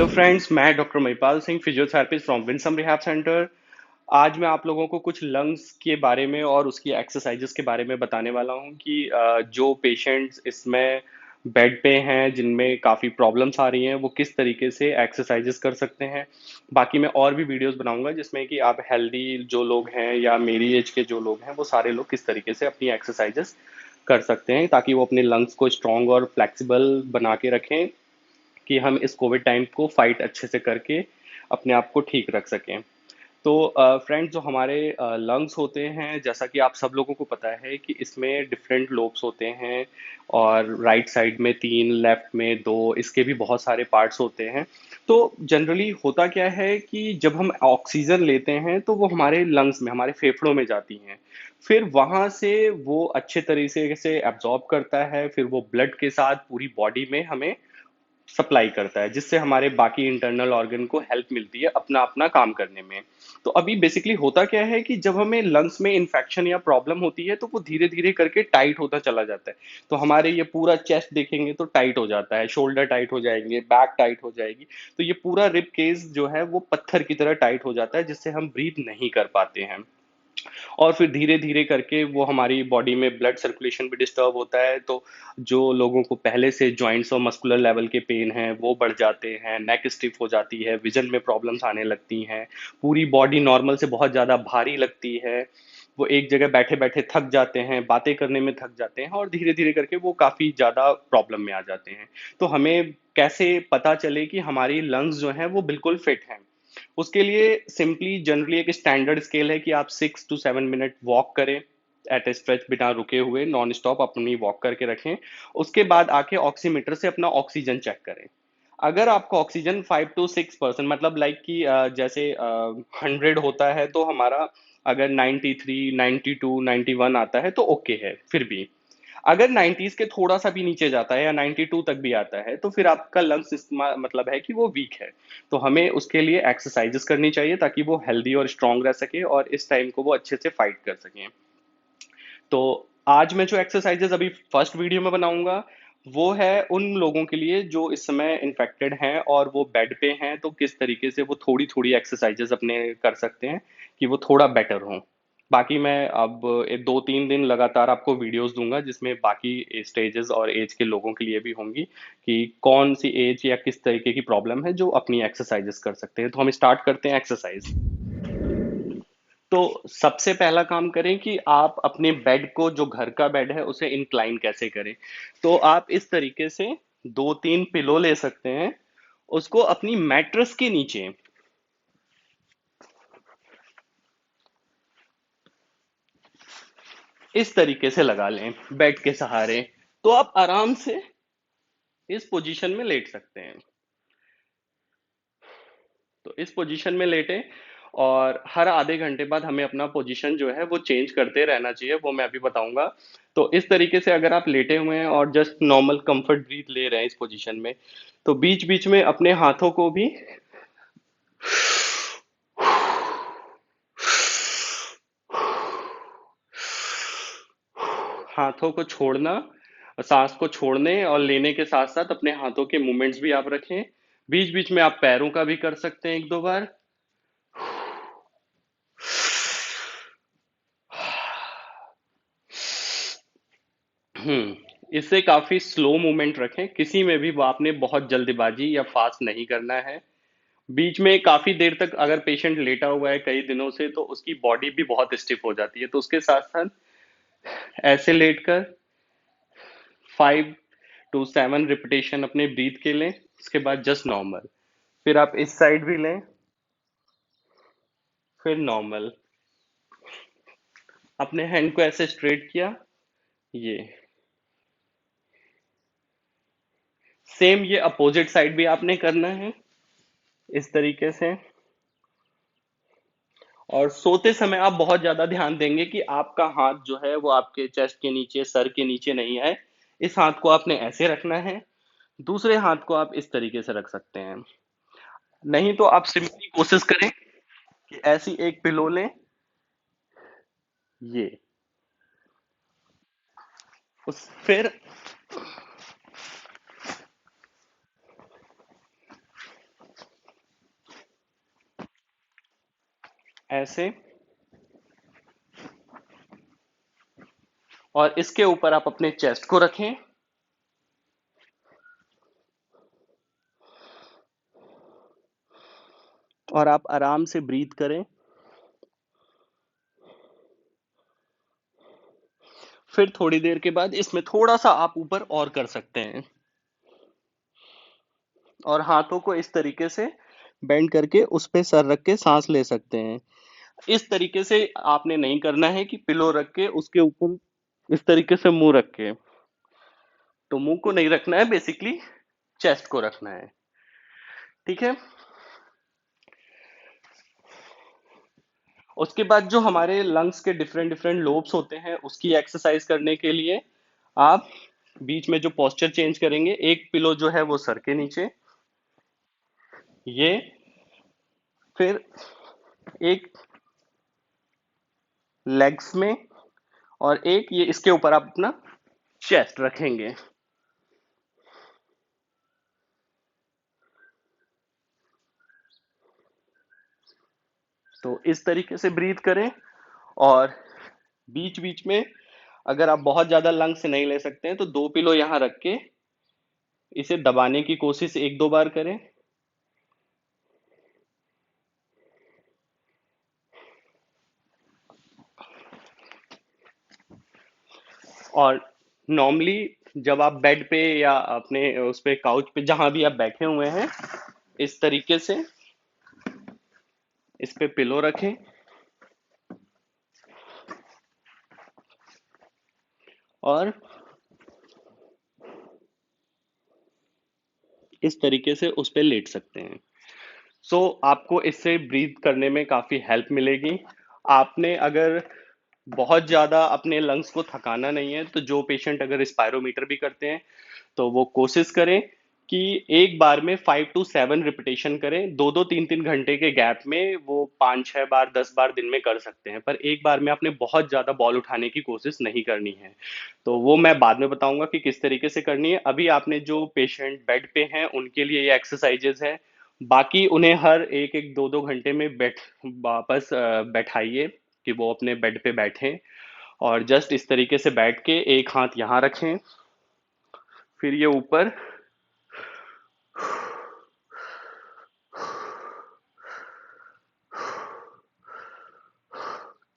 Hello friends, मैं doctor Mahipal Singh, physiotherapist from Winsome rehab centre. आज मैं आप लोगों को कुछ लंग्स के बारे में और उसकी एक्सरसाइजेस के बारे में बताने वाला हूं कि जो पेशेंट्स इसमें बेड पे हैं, जिनमें काफ़ी प्रॉब्लम्स आ रही हैं, वो किस तरीके से एक्सरसाइजेस कर सकते हैं। बाकी मैं और भी वीडियोस बनाऊंगा जिसमें कि आप हेल्दी जो लोग हैं या मेरी एज के जो लोग हैं, वो सारे लोग किस तरीके से अपनी एक्सरसाइजेस कर सकते हैं ताकि वो अपने लंग्स को स्ट्रॉन्ग और फ्लेक्सिबल बना के रखें कि हम इस कोविड टाइम को फाइट अच्छे से करके अपने आप को ठीक रख सकें। तो फ्रेंड्स, जो हमारे लंग्स होते हैं, जैसा कि आप सब लोगों को पता है कि इसमें डिफरेंट लोब्स होते हैं और राइट साइड में तीन, लेफ्ट में दो, इसके भी बहुत सारे पार्ट्स होते हैं। तो जनरली होता क्या है कि जब हम ऑक्सीजन लेते हैं तो वो हमारे लंग्स में, हमारे फेफड़ों में जाती हैं। फिर वहां से वो अच्छे तरीके से एब्जॉर्ब करता है, फिर वो ब्लड के साथ पूरी बॉडी में हमें सप्लाई करता है, जिससे हमारे बाकी इंटरनल ऑर्गन को हेल्प मिलती है अपना अपना काम करने में। तो अभी बेसिकली होता क्या है कि जब हमें लंग्स में इन्फेक्शन या प्रॉब्लम होती है तो वो धीरे धीरे करके टाइट होता चला जाता है। तो हमारे ये पूरा चेस्ट देखेंगे तो टाइट हो जाता है, शोल्डर टाइट हो जाएंगे, बैक टाइट हो जाएगी। तो ये पूरा रिब केस जो है वो पत्थर की तरह टाइट हो जाता है, जिससे हम ब्रीथ नहीं कर पाते हैं। और फिर धीरे धीरे करके वो हमारी बॉडी में ब्लड सर्कुलेशन भी डिस्टर्ब होता है। तो जो लोगों को पहले से जॉइंट्स और मस्कुलर लेवल के पेन हैं वो बढ़ जाते हैं, नेक स्टिफ हो जाती है, विजन में प्रॉब्लम्स आने लगती हैं, पूरी बॉडी नॉर्मल से बहुत ज़्यादा भारी लगती है। वो एक जगह बैठे बैठे थक जाते हैं, बातें करने में थक जाते हैं और धीरे धीरे करके वो काफ़ी ज़्यादा प्रॉब्लम में आ जाते हैं। तो हमें कैसे पता चले कि हमारी लंग्स जो हैं वो बिल्कुल फिट हैं? उसके लिए सिंपली जनरली एक स्टैंडर्ड स्केल है कि आप 6 to 7 मिनट वॉक करें एट ए स्ट्रेच, बिना रुके हुए नॉन स्टॉप अपनी वॉक करके रखें। उसके बाद आके ऑक्सीमीटर से अपना ऑक्सीजन चेक करें। अगर आपका ऑक्सीजन 5 to 6% मतलब लाइक कि जैसे 100 होता है तो हमारा अगर 93, 92, 91 आता है तो ओके है। फिर भी अगर 90s के थोड़ा सा भी नीचे जाता है या 92 तक भी आता है तो फिर आपका लंग्स मतलब है कि वो वीक है। तो हमें उसके लिए एक्सरसाइजेस करनी चाहिए ताकि वो हेल्दी और स्ट्रांग रह सके और इस टाइम को वो अच्छे से फाइट कर सकें। तो आज मैं जो एक्सरसाइजेस अभी फर्स्ट वीडियो में बनाऊंगा वो है उन लोगों के लिए जो इस समय इन्फेक्टेड हैं और वो बेड पे हैं, तो किस तरीके से वो थोड़ी थोड़ी एक्सरसाइजेस अपने कर सकते हैं कि वो थोड़ा बेटर हों। बाकी मैं अब 2-3 दिन लगातार आपको वीडियोस दूंगा जिसमें बाकी स्टेजेस और एज के लोगों के लिए भी होंगी कि कौन सी एज या किस तरीके की प्रॉब्लम है जो अपनी एक्सरसाइजेस कर सकते हैं। तो हम स्टार्ट करते हैं एक्सरसाइज। तो सबसे पहला काम करें कि आप अपने बेड को, जो घर का बेड है, उसे इंक्लाइन कैसे करें। तो आप इस तरीके से 2-3 पिलो ले सकते हैं, उसको अपनी मैट्रेस के नीचे इस तरीके से लगा लें बेड के सहारे। तो आप आराम से इस पोजीशन में लेट सकते हैं। तो इस पोजीशन में लेटे और हर आधे घंटे बाद हमें अपना पोजीशन जो है वो चेंज करते रहना चाहिए, वो मैं अभी बताऊंगा। तो इस तरीके से अगर आप लेटे हुए हैं और जस्ट नॉर्मल कंफर्ट ब्रीथ ले रहे हैं इस पोजीशन में, तो बीच बीच में अपने हाथों को भी हाथों को छोड़ना, सांस को छोड़ने और लेने के साथ साथ अपने हाथों के मूवमेंट्स भी आप रखें। बीच बीच में आप पैरों का भी कर सकते हैं 1-2 बार। इससे काफी स्लो मूवमेंट रखें, किसी में भी वो आपने बहुत जल्दबाजी या फास्ट नहीं करना है। बीच में काफी देर तक अगर पेशेंट लेटा हुआ है कई दिनों से तो उसकी बॉडी भी बहुत स्टिफ हो जाती है, तो उसके साथ साथ ऐसे लेटकर 5 to 7 रिपीटेशन अपने ब्रीथ के लें। उसके बाद जस्ट नॉर्मल, फिर आप इस साइड भी लें, फिर नॉर्मल। अपने हैंड को ऐसे स्ट्रेट किया, ये सेम ये अपोजिट साइड भी आपने करना है इस तरीके से। और सोते समय आप बहुत ज्यादा ध्यान देंगे कि आपका हाथ जो है वो आपके चेस्ट के नीचे, सर के नीचे नहीं है। इस हाथ को आपने ऐसे रखना है, दूसरे हाथ को आप इस तरीके से रख सकते हैं। नहीं तो आप सिंपली कोशिश करें कि ऐसी एक पिलो लें, ये उस फिर ऐसे, और इसके ऊपर आप अपने चेस्ट को रखें और आप आराम से ब्रीथ करें। फिर थोड़ी देर के बाद इसमें थोड़ा सा आप ऊपर और कर सकते हैं, और हाथों को इस तरीके से बेंड करके उस पे सर रख के सांस ले सकते हैं। इस तरीके से आपने नहीं करना है कि पिलो रख के उसके ऊपर इस तरीके से मुंह रख के, तो मुंह को नहीं रखना है, बेसिकली चेस्ट को रखना है। ठीक है। उसके बाद जो हमारे लंग्स के डिफरेंट डिफरेंट लोब्स होते हैं उसकी एक्सरसाइज करने के लिए आप बीच में जो पोस्चर चेंज करेंगे, एक पिलो जो है वो सर के नीचे, ये, फिर एक लेग्स में, और एक ये इसके ऊपर आप अपना चेस्ट रखेंगे। तो इस तरीके से ब्रीथ करें, और बीच बीच में अगर आप बहुत ज्यादा लंग से नहीं ले सकते हैं तो दो पिलो यहां रख के इसे दबाने की कोशिश एक दो बार करें। और नॉर्मली जब आप बेड पे या अपने उस पे काउच पे जहां भी आप बैठे हुए हैं, इस तरीके से इस पे पिलो रखें, और इस तरीके से उस पे लेट सकते हैं। सो आपको इससे ब्रीथ करने में काफी हेल्प मिलेगी। आपने अगर बहुत ज्यादा अपने लंग्स को थकाना नहीं है तो जो पेशेंट अगर रिस्पायरोमीटर भी करते हैं तो वो कोशिश करें कि एक बार में 5 to 7 रिपीटेशन करें। दो दो तीन तीन घंटे के गैप में वो 5 6 बार 10 बार दिन में कर सकते हैं, पर एक बार में आपने बहुत ज्यादा बॉल उठाने की कोशिश नहीं करनी है। तो वो मैं बाद में बताऊंगा कि किस तरीके से करनी है। अभी आपने जो पेशेंट बेड पे हैं उनके लिए ये एक्सरसाइजेज है। बाकी उन्हें हर एक एक दो दो घंटे में वापस बैठाइए कि वो अपने बेड पे बैठें, और जस्ट इस तरीके से बैठ के एक हाथ यहाँ रखें, फिर ये ऊपर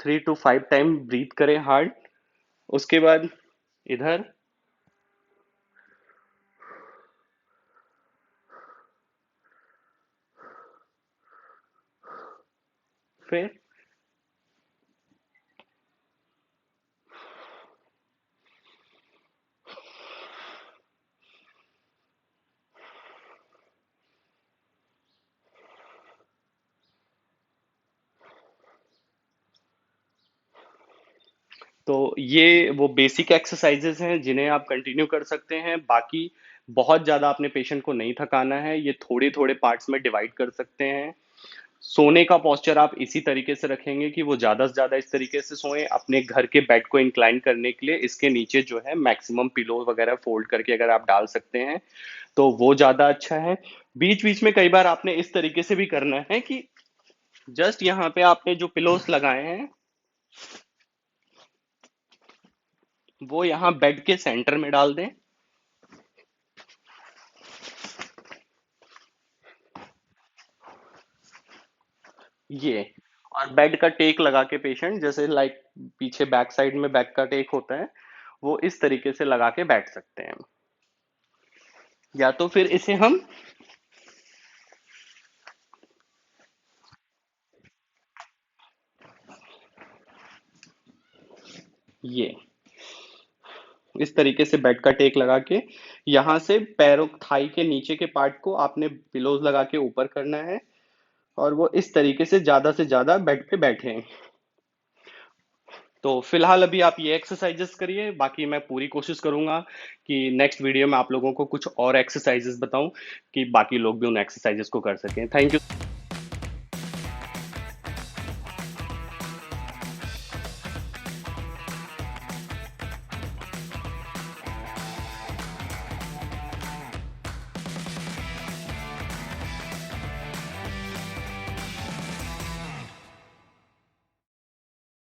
3 to 5 टाइम ब्रीथ करें हार्ड। उसके बाद इधर, फिर तो ये वो बेसिक एक्सरसाइजेस हैं जिन्हें आप कंटिन्यू कर सकते हैं। बाकी बहुत ज़्यादा अपने पेशेंट को नहीं थकाना है, ये थोड़े थोड़े पार्ट्स में डिवाइड कर सकते हैं। सोने का पोस्चर आप इसी तरीके से रखेंगे कि वो ज़्यादा से ज़्यादा इस तरीके से सोएं। अपने घर के बेड को इंक्लाइन करने के लिए इसके नीचे जो है मैक्सिमम पिलो वगैरह फोल्ड करके अगर आप डाल सकते हैं तो वो ज़्यादा अच्छा है। बीच बीच में कई बार आपने इस तरीके से भी करना है कि जस्ट यहाँ पे आपने जो पिलोस लगाए हैं वो यहाँ बेड के सेंटर में डाल दें, ये। और बेड का टेक लगा के पेशेंट जैसे लाइक पीछे बैक साइड में बैक का टेक होता है वो इस तरीके से लगा के बैठ सकते हैं, या तो फिर इसे हम ये इस तरीके से बेड का टेक लगा के यहाँ से पैरों थाई के नीचे के पार्ट को आपने पिलोज लगा के ऊपर करना है, और वो इस तरीके से ज्यादा बेड पे बैठे। तो फिलहाल अभी आप ये एक्सरसाइजेस करिए, बाकी मैं पूरी कोशिश करूंगा कि नेक्स्ट वीडियो में आप लोगों को कुछ और एक्सरसाइजेस बताऊं कि बाकी लोग भी उन एक्सरसाइजेस को कर सकें। Thank you.